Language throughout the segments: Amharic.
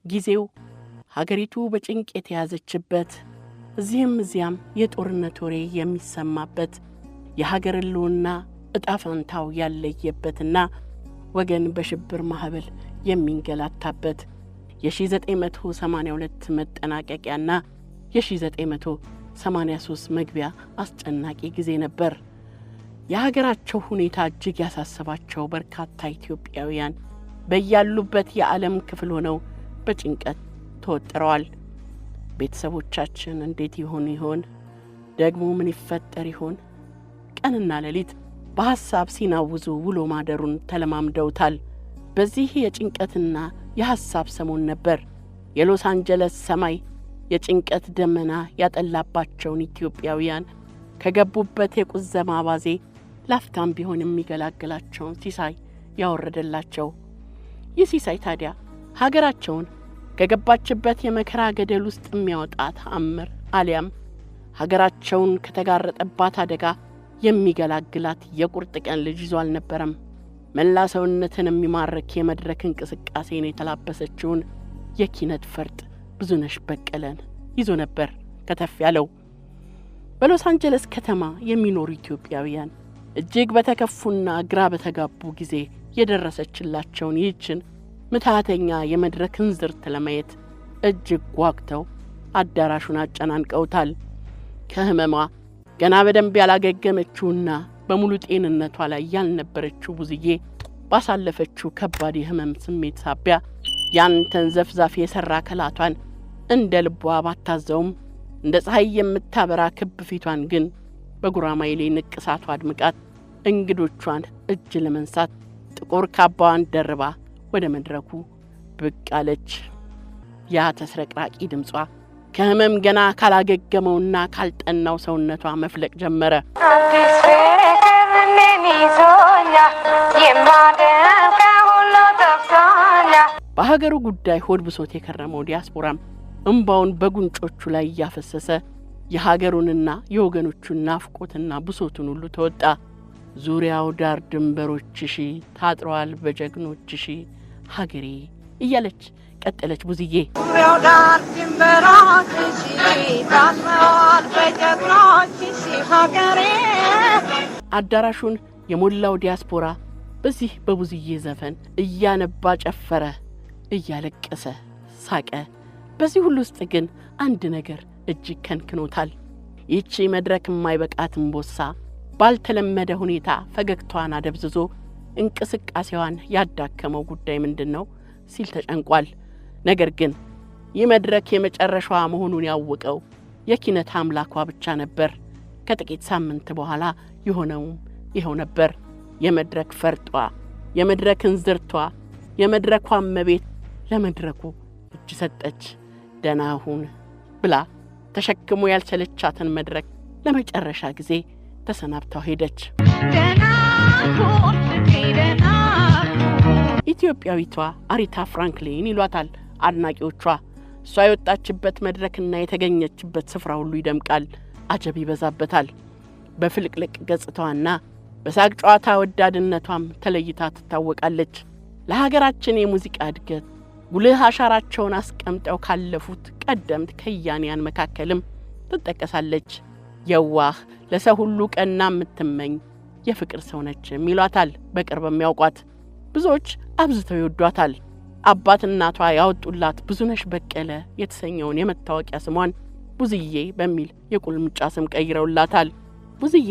ጊዜው ሀገሪቱ በጭንቅ የተያዘችበት እዚህም እዚያም የጦርነት ወሬ የሚሰማበት የሀገር ሕልውና ዕጣ ፈንታው ያለየበትና ወገን በሽብር ማዕበል የሚንገላታበት የ1982 መጠናቀቂያና የ1983 መግቢያ አስጨናቂ ጊዜ ነበር። የሀገራቸው ሁኔታ እጅግ ያሳሰባቸው በርካታ ኢትዮጵያውያን በያሉበት የዓለም ክፍል ሆነው በጭንቀት ተወጥረዋል። ቤተሰቦቻችን እንዴት ይሆን? ደግሞ ምን ይፈጠር ይሆን? ቀንና ሌሊት በሐሳብ ሲናውዙ ውሎ ማደሩን ተለማምደውታል። በዚህ የጭንቀትና የሐሳብ ሰሞን ነበር የሎስ አንጀለስ ሰማይ የጭንቀት ደመና ያጠላባቸውን ኢትዮጵያውያን ከገቡበት የቁዘማ አባዜ ላፍታም ቢሆን የሚገላግላቸውን ሲሳይ ያወረደላቸው። ይህ ሲሳይ ታዲያ ሀገራቸውን ከገባችበት የመከራ ገደል ውስጥ የሚያወጣ ተአምር አሊያም ሀገራቸውን ከተጋረጠባት አደጋ የሚገላግላት የቁርጥ ቀን ልጅ ይዞ አልነበረም። መላ ሰውነትን የሚማርክ የመድረክ እንቅስቃሴን የተላበሰችውን የኪነት ፈርጥ ብዙነሽ በቀለን ይዞ ነበር ከተፍ ያለው። በሎስ አንጀለስ ከተማ የሚኖሩ ኢትዮጵያውያን እጅግ በተከፉና ግራ በተጋቡ ጊዜ የደረሰችላቸውን ይህችን ምታተኛ የመድረክ እንዝርት ለማየት እጅግ ጓግተው አዳራሹን አጨናንቀውታል። ከህመሟ ገና በደንብ ያላገገመችውና በሙሉ ጤንነቷ ላይ ያልነበረችው ብዙዬ ባሳለፈችው ከባድ የህመም ስሜት ሳቢያ ያንተን ዘፍዛፍ የሰራ ከላቷን እንደ ልቧ ባታዘውም እንደ ፀሐይ የምታበራ ክብ ፊቷን ግን በጉራማይሌ ንቅሳቷ አድምቃት እንግዶቿን እጅ ለመንሳት ጥቁር ካባዋን ደርባ ወደ መድረኩ ብቅ አለች። ያ ተስረቅራቂ ድምጿ ከህመም ገና ካላገገመውና ካልጠናው ሰውነቷ መፍለቅ ጀመረ። በሀገሩ ጉዳይ ሆድ ብሶት የከረመው ዲያስፖራም እንባውን በጉንጮቹ ላይ እያፈሰሰ የሀገሩንና የወገኖቹን ናፍቆትና ብሶቱን ሁሉ ተወጣ። ዙሪያው ዳር ድንበሮችሽ ታጥረዋል በጀግኖችሽ ሀገሬ እያለች ቀጠለች ብዙዬ። ዙሪያው ዳር ድንበሮችሽ ታጥረዋል በጀግኖችሽ ሀገሬ። አዳራሹን የሞላው ዲያስፖራ በዚህ በብዙዬ ዘፈን እያነባ ጨፈረ፣ እያለቀሰ ሳቀ። በዚህ ሁሉ ውስጥ ግን አንድ ነገር እጅግ ከንክኖታል። ይህቺ መድረክ የማይበቃት እምቦሳ ባልተለመደ ሁኔታ ፈገግታዋን አደብዝዞ እንቅስቃሴዋን ያዳከመው ጉዳይ ምንድነው ሲል ተጨንቋል። ነገር ግን ይህ መድረክ የመጨረሻዋ መሆኑን ያወቀው የኪነት አምላኳ ብቻ ነበር። ከጥቂት ሳምንት በኋላ የሆነውም ይኸው ነበር። የመድረክ ፈርጧ፣ የመድረክ እንዝርቷ፣ የመድረኳ እመቤት ለመድረኩ እጅ ሰጠች። ደህና ሁን ብላ ተሸክሞ ያልሰለቻትን መድረክ ለመጨረሻ ጊዜ ተሰናብታው ሄደች። ኢትዮጵያዊቷ አሪታ ፍራንክሊን ይሏታል አድናቂዎቿ። እሷ የወጣችበት መድረክና የተገኘችበት ስፍራ ሁሉ ይደምቃል፣ አጀብ ይበዛበታል። በፍልቅልቅ ገጽታዋና በሳቅ ጨዋታ ወዳድነቷም ተለይታ ትታወቃለች። ለሀገራችን የሙዚቃ እድገት ጉልህ አሻራቸውን አስቀምጠው ካለፉት ቀደምት ከያንያን መካከልም ትጠቀሳለች። የዋህ ለሰው ሁሉ ቀና የምትመኝ የፍቅር ሰው ነች ይሏታል በቅርብ የሚያውቋት። ብዙዎች አብዝተው ይወዷታል። አባት እናቷ ያወጡላት ብዙነሽ በቀለ የተሰኘውን የመታወቂያ ስሟን ብዙዬ በሚል የቁልምጫ ስም ቀይረውላታል። ብዙዬ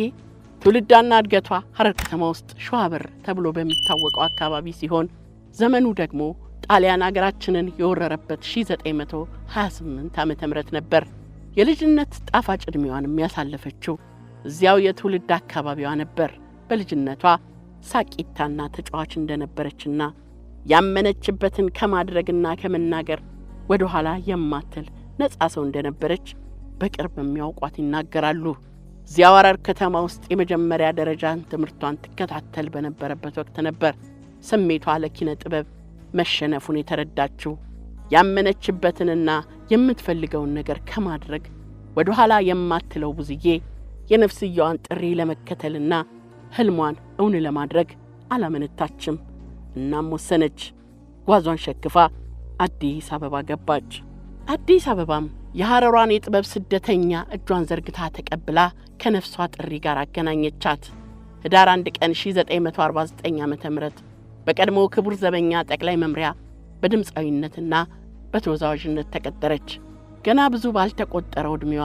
ትውልዳና እድገቷ ሐረር ከተማ ውስጥ ሸዋበር ተብሎ በሚታወቀው አካባቢ ሲሆን ዘመኑ ደግሞ ጣሊያን አገራችንን የወረረበት 1928 ዓመተ ምህረት ነበር። የልጅነት ጣፋጭ ዕድሜዋን የሚያሳለፈችው እዚያው የትውልድ አካባቢዋ ነበር። በልጅነቷ ሳቂታና ተጫዋች እንደነበረችና ያመነችበትን ከማድረግና ከመናገር ወደ ኋላ የማትል ነጻ ሰው እንደነበረች በቅርብ የሚያውቋት ይናገራሉ። እዚያው ሐረር ከተማ ውስጥ የመጀመሪያ ደረጃን ትምህርቷን ትከታተል በነበረበት ወቅት ነበር ስሜቷ ለኪነ ጥበብ መሸነፉን የተረዳችው። ያመነችበትንና የምትፈልገውን ነገር ከማድረግ ወደ ኋላ የማትለው ብዙዬ የነፍስያዋን ጥሪ ለመከተልና ህልሟን እውን ለማድረግ አላመነታችም። እናም ወሰነች። ጓዟን ሸክፋ አዲስ አበባ ገባች። አዲስ አበባም የሐረሯን የጥበብ ስደተኛ እጇን ዘርግታ ተቀብላ ከነፍሷ ጥሪ ጋር አገናኘቻት። ህዳር 1 ቀን 1949 ዓ.ም በቀድሞ ክቡር ዘበኛ ጠቅላይ መምሪያ በድምጻዊነትና በተወዛዋዥነት ተቀጠረች። ገና ብዙ ባልተቆጠረው ዕድሜዋ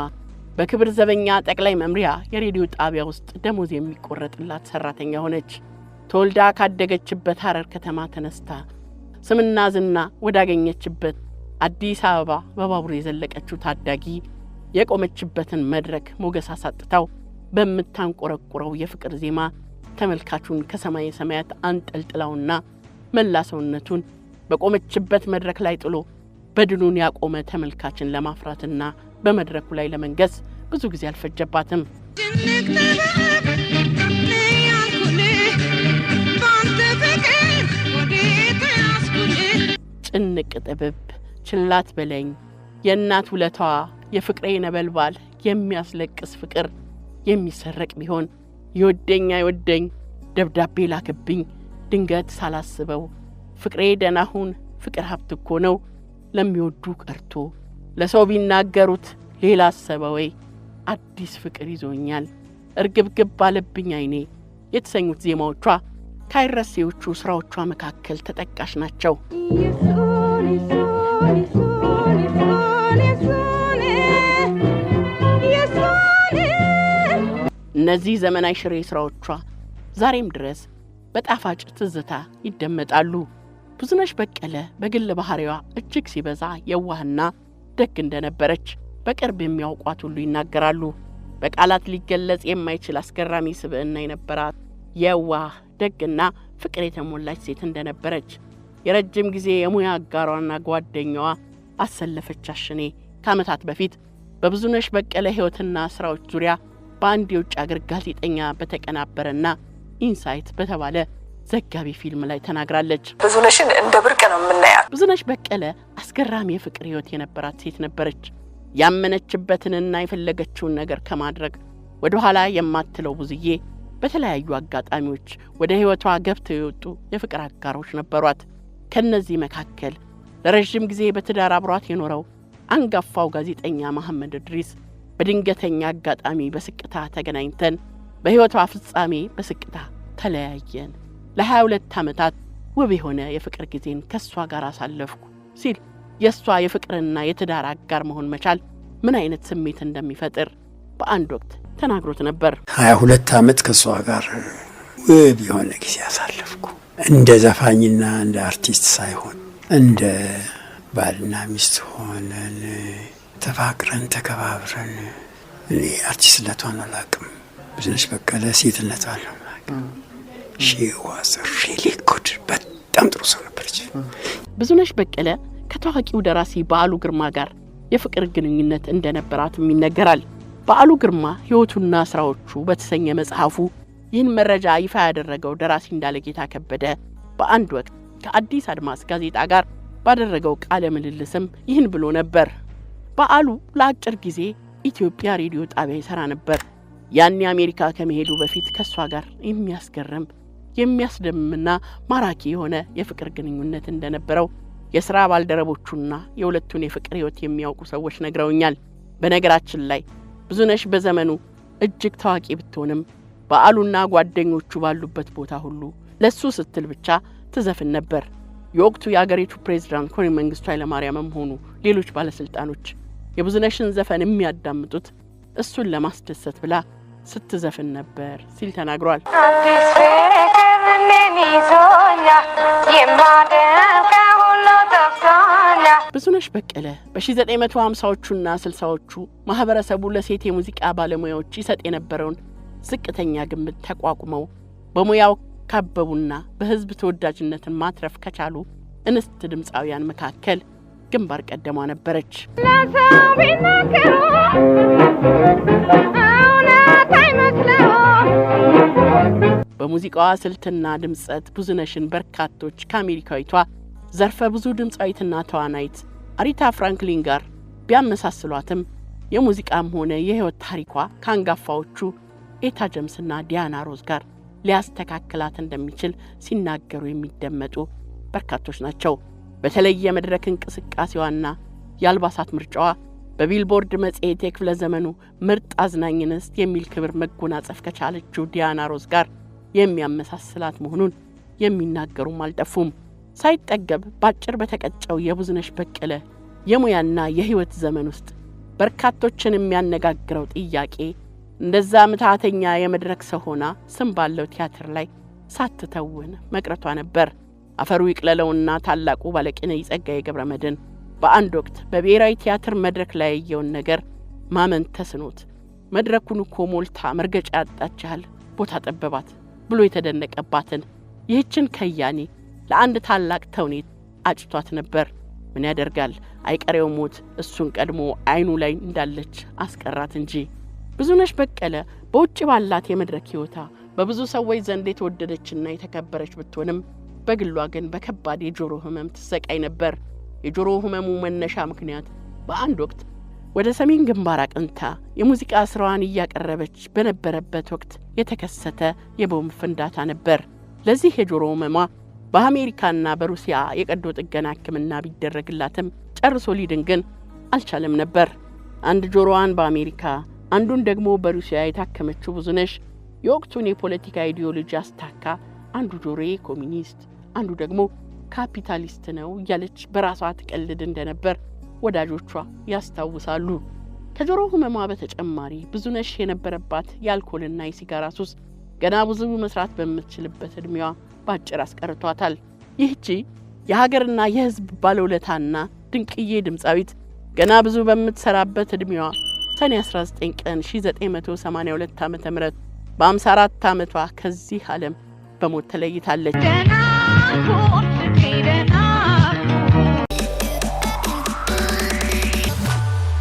በክብር ዘበኛ ጠቅላይ መምሪያ የሬዲዮ ጣቢያ ውስጥ ደሞዝ የሚቆረጥላት ሰራተኛ ሆነች። ተወልዳ ካደገችበት ሐረር ከተማ ተነስታ ስምና ዝና ወዳገኘችበት አዲስ አበባ በባቡር የዘለቀችው ታዳጊ የቆመችበትን መድረክ ሞገስ አሳጥታው በምታንቆረቆረው የፍቅር ዜማ ተመልካቹን ከሰማይ ሰማያት አንጠልጥላውና መላሰውነቱን በቆመችበት መድረክ ላይ ጥሎ በድኑን ያቆመ ተመልካችን ለማፍራትና በመድረኩ ላይ ለመንገስ ብዙ ጊዜ አልፈጀባትም። ጭንቅ ጥብብ ችላት በለኝ የእናት ውለታዋ የፍቅሬ ነበልባል የሚያስለቅስ ፍቅር የሚሰረቅ ቢሆን ይወደኝ ደብዳቤ ላክብኝ ድንገት ሳላስበው ፍቅሬ ደናሁን ፍቅር ሀብት እኮ ነው ለሚወዱ ቀርቶ ለሰው ቢናገሩት ሌላ አሰበወይ አዲስ ፍቅር ይዞኛል እርግብግብ ባለብኝ አይኔ የተሰኙት ዜማዎቿ ካይረሴዎቹ ስራዎቿ መካከል ተጠቃሽ ናቸው። እነዚህ ዘመናዊ ሽሬ ስራዎቿ ዛሬም ድረስ በጣፋጭ ትዝታ ይደመጣሉ። ብዙነሽ በቀለ በግል ባህሪዋ እጅግ ሲበዛ የዋህና ደግ እንደነበረች በቅርብ የሚያውቋት ሁሉ ይናገራሉ። በቃላት ሊገለጽ የማይችል አስገራሚ ስብዕና የነበራት የዋህ ደግና ፍቅር የተሞላች ሴት እንደነበረች የረጅም ጊዜ የሙያ አጋሯና ጓደኛዋ አሰለፈች አሽኔ ከዓመታት በፊት በብዙነሽ በቀለ ሕይወትና ስራዎች ዙሪያ በአንድ የውጭ አገር ጋዜጠኛ በተቀናበረና ኢንሳይት በተባለ ዘጋቢ ፊልም ላይ ተናግራለች። ብዙነሽን እንደ ብርቅ ነው የምናያት። ብዙነሽ በቀለ አስገራሚ የፍቅር ሕይወት የነበራት ሴት ነበረች። ያመነችበትንና የፈለገችውን ነገር ከማድረግ ወደ ኋላ የማትለው ብዙዬ በተለያዩ አጋጣሚዎች ወደ ሕይወቷ ገብተው የወጡ የፍቅር አጋሮች ነበሯት። ከነዚህ መካከል ለረጅም ጊዜ በትዳር አብሯት የኖረው አንጋፋው ጋዜጠኛ መሐመድ እድሪስ በድንገተኛ አጋጣሚ በስቅታ ተገናኝተን በሕይወቷ ፍጻሜ በስቅታ ተለያየን፣ ለ22 ዓመታት ውብ የሆነ የፍቅር ጊዜን ከሷ ጋር አሳለፍኩ ሲል የሷ የፍቅርና የትዳር አጋር መሆን መቻል ምን አይነት ስሜት እንደሚፈጥር በአንድ ወቅት ተናግሮት ነበር። 22 ዓመት ከሷ ጋር ውብ የሆነ ጊዜ አሳለፍኩ። እንደ ዘፋኝና እንደ አርቲስት ሳይሆን እንደ ባልና ሚስት ሆነን ተፋቅረን ተከባብረን። እኔ አርቲስትነቷን አላውቅም፣ ብዙነሽ በቀለ ሴትነቷን አላውቅም። she was really good በጣም ጥሩ ሰው ነበረች። ብዙነሽ በቀለ ከታዋቂው ደራሲ በዓሉ ግርማ ጋር የፍቅር ግንኙነት እንደነበራትም ይነገራል። በዓሉ ግርማ ሕይወቱና ስራዎቹ በተሰኘ መጽሐፉ ይህን መረጃ ይፋ ያደረገው ደራሲ እንዳለጌታ ከበደ በአንድ ወቅት ከአዲስ አድማስ ጋዜጣ ጋር ባደረገው ቃለ ምልልስም ይህን ብሎ ነበር። በዓሉ ለአጭር ጊዜ ኢትዮጵያ ሬዲዮ ጣቢያ ይሰራ ነበር። ያን አሜሪካ ከመሄዱ በፊት ከሷ ጋር የሚያስገርም የሚያስደምምና ማራኪ የሆነ የፍቅር ግንኙነት እንደነበረው የሥራ ባልደረቦቹና የሁለቱን የፍቅር ሕይወት የሚያውቁ ሰዎች ነግረውኛል። በነገራችን ላይ ብዙነሽ በዘመኑ እጅግ ታዋቂ ብትሆንም በዓሉና ጓደኞቹ ባሉበት ቦታ ሁሉ ለሱ ስትል ብቻ ትዘፍን ነበር። የወቅቱ የአገሪቱ ፕሬዝዳንት ኮሎኔል መንግስቱ ኃይለማርያምም ሆኑ ሌሎች ባለስልጣኖች የብዙነሽን ዘፈን የሚያዳምጡት እሱን ለማስደሰት ብላ ስትዘፍን ነበር ሲል ተናግሯል። ብዙነሽ በቀለ በ1950ዎቹና 60ዎቹ ማህበረሰቡ ለሴት የሙዚቃ ባለሙያዎች ይሰጥ የነበረውን ዝቅተኛ ግምት ተቋቁመው በሙያው ካበቡና በህዝብ ተወዳጅነትን ማትረፍ ከቻሉ እንስት ድምጻውያን መካከል ግንባር ቀደሟ ነበረች። በሙዚቃዋ ስልትና ድምጸት ብዙነሽን በርካቶች ከአሜሪካዊቷ ዘርፈ ብዙ ድምጻዊትና ተዋናይት አሪታ ፍራንክሊን ጋር ቢያመሳስሏትም የሙዚቃም ሆነ የህይወት ታሪኳ ካንጋፋዎቹ ኤታ ጀምስና ዲያና ሮዝ ጋር ሊያስተካክላት እንደሚችል ሲናገሩ የሚደመጡ በርካቶች ናቸው። በተለየ መድረክ እንቅስቃሴዋና የአልባሳት ምርጫዋ በቢልቦርድ መጽሔት የክፍለ ዘመኑ ምርጥ አዝናኝ እንስት የሚል ክብር መጎናጸፍ ከቻለችው ዲያና ሮዝ ጋር የሚያመሳስላት መሆኑን የሚናገሩም አልጠፉም። ሳይጠገብ ባጭር በተቀጨው የብዙነሽ በቀለ የሙያና የህይወት ዘመን ውስጥ በርካቶችን የሚያነጋግረው ጥያቄ እንደዛ ምታተኛ የመድረክ ሰው ሆና ስም ባለው ቲያትር ላይ ሳትተውን መቅረቷ ነበር። አፈሩ ይቅለለውና ታላቁ ባለቅኔ ጸጋዬ ገብረመድኅን በአንድ ወቅት በብሔራዊ ቲያትር መድረክ ላይ ያየውን ነገር ማመን ተስኖት መድረኩን እኮ ሞልታ መርገጫ ያጣችሃል ቦታ ጠበባት ብሎ የተደነቀባትን ይህችን ከያኔ ለአንድ ታላቅ ተውኔት አጭቷት ነበር። ምን ያደርጋል አይቀሬው ሞት እሱን ቀድሞ አይኑ ላይ እንዳለች አስቀራት እንጂ። ብዙነሽ በቀለ በውጭ ባላት የመድረክ ህይወታ በብዙ ሰዎች ዘንድ የተወደደችና የተከበረች ብትሆንም በግሏ ግን በከባድ የጆሮ ህመም ትሰቃይ ነበር። የጆሮ ህመሙ መነሻ ምክንያት በአንድ ወቅት ወደ ሰሜን ግንባር አቅንታ የሙዚቃ ስራዋን እያቀረበች በነበረበት ወቅት የተከሰተ የቦምብ ፍንዳታ ነበር። ለዚህ የጆሮ ህመሟ በአሜሪካና በሩሲያ የቀዶ ጥገና ህክምና ቢደረግላትም ጨርሶ ሊድን ግን አልቻለም ነበር። አንድ ጆሮዋን በአሜሪካ አንዱን ደግሞ በሩሲያ የታከመችው ብዙነሽ የወቅቱን የፖለቲካ አይዲዮሎጂ አስታካ አንዱ ጆሮዬ ኮሚኒስት አንዱ ደግሞ ካፒታሊስት ነው ያለች በራሷ ተቀልድ እንደነበር ወዳጆቿ ያስታውሳሉ። ከጆሮ ህመሟ በተጨማሪ ብዙነሽ የነበረባት የአልኮልና የሲጋራ ሱስ ገና ብዙ መስራት በምትችልበት እድሜዋ ባጭር አስቀርቷታል። ይህቺ የሀገርና የህዝብ ባለውለታና ድንቅዬ ድምጻዊት ገና ብዙ በምትሰራበት እድሜዋ ሰኔ 19 ቀን 1982 ዓ.ም በ54 ዓመቷ ከዚህ ዓለም በሞት ተለይታለች።